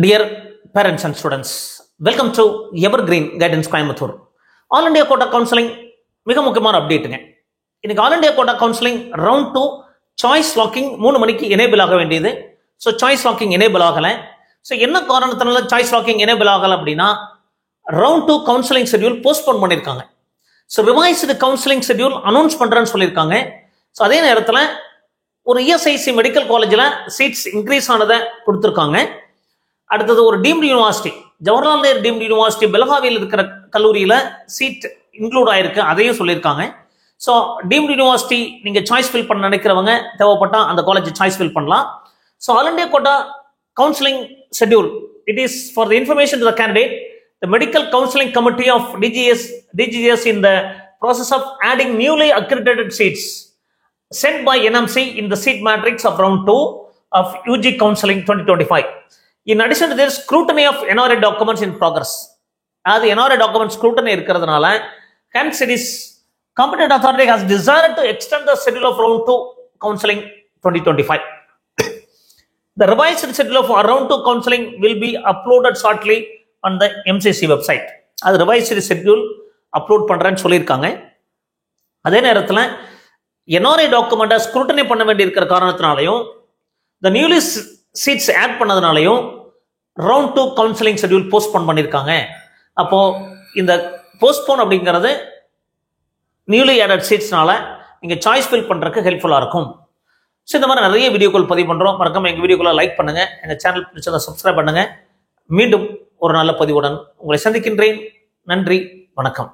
Dear parents and students, welcome to Evergreen Guidance Coimbatore. All India Quota Counseling மிக முக்கியமான அப்டேட்டுங்க. இன்னைக்கு all India quota counselling round 2 choice locking 3 மணிக்கு enable ஆக வேண்டியது. ஸோ சாய்ஸ் லாக்கிங் எனேபிள் ஆகலை. So என்ன காரணத்தினால சாய்ஸ் லாக்கிங் எனேபிள் ஆகலை அப்படின்னா ரவுண்ட் 2 கவுன்சிலிங் ஷெட்யூல் போஸ்ட்போன் பண்ணியிருக்காங்க. So revised counselling schedule announce பண்ணுறேன்னு சொல்லியிருக்காங்க. ஸோ அதே நேரத்தில் ஒரு இஎஸ்ஐசி மெடிக்கல் காலேஜில் சீட்ஸ் இன்க்ரீஸ் ஆனதை கொடுத்துருக்காங்க. அடுத்தது ஒரு deemed university, Jawaharlal Nehru deemed university பெலகாவியில் இருக்கிற கல்லூரியில் சீட் இன்க்ளூட் ஆயிருக்கு, அதையும் சொல்லியிருக்காங்க. ஸோ டீம்டு யூனிவர்சிட்டி நீங்கள் சாய்ஸ் ஃபில் பண்ண நினைக்கிறவங்க தேவைப்பட்டால் அந்த காலேஜ் சாய்ஸ் ஃபில் பண்ணலாம். So all India quota counselling schedule it is for the information to the candidate. The medical counselling committee of DGS in the process of adding newly accredited seats sent by NMC in the seat matrix of round 2 of UG counseling 2025. In addition to this, scrutiny of NRA documents in progress. As the NRA documents scrutiny இருக்கிறதுனால hence it is competent authority has desired to extend the schedule of round 2 counseling 2025. The revised schedule of round 2 counseling will be uploaded shortly on the MCC website. அது revised schedule upload பண்ணுறேன்னு சொல்லியிருக்காங்க. அதே நேரத்தில் NRA டாக்குமெண்ட்டை scrutiny பண்ண வேண்டி இருக்கிற காரணத்தினாலையும் இந்த நியூலி சீட்ஸ் ஆட் பண்ணதுனாலையும் ரவுண்ட் 2 கவுன்சிலிங் ஷெட்யூல் போஸ்ட்போன் பண்ணியிருக்காங்க. அப்போது இந்த போஸ்ட்போன் அப்படிங்கிறது நியூலி ஆடட் சீட்ஸ்னால நீங்கள் சாய்ஸ் ஃபில் பண்ணுறதுக்கு ஹெல்ப்ஃபுல்லாக இருக்கும். ஸோ இந்த மாதிரி நிறைய வீடியோக்கள் பதிவு பண்ணுறோம். மறக்காம எங்கள் வீடியோக்களை லைக் பண்ணுங்கள், எங்கள் சேனல் பிடிச்சதை சப்ஸ்கிரைப் பண்ணுங்கள். மீண்டும் ஒரு நல்ல பதிவுடன் உங்களை சந்திக்கின்றேன். நன்றி, வணக்கம்.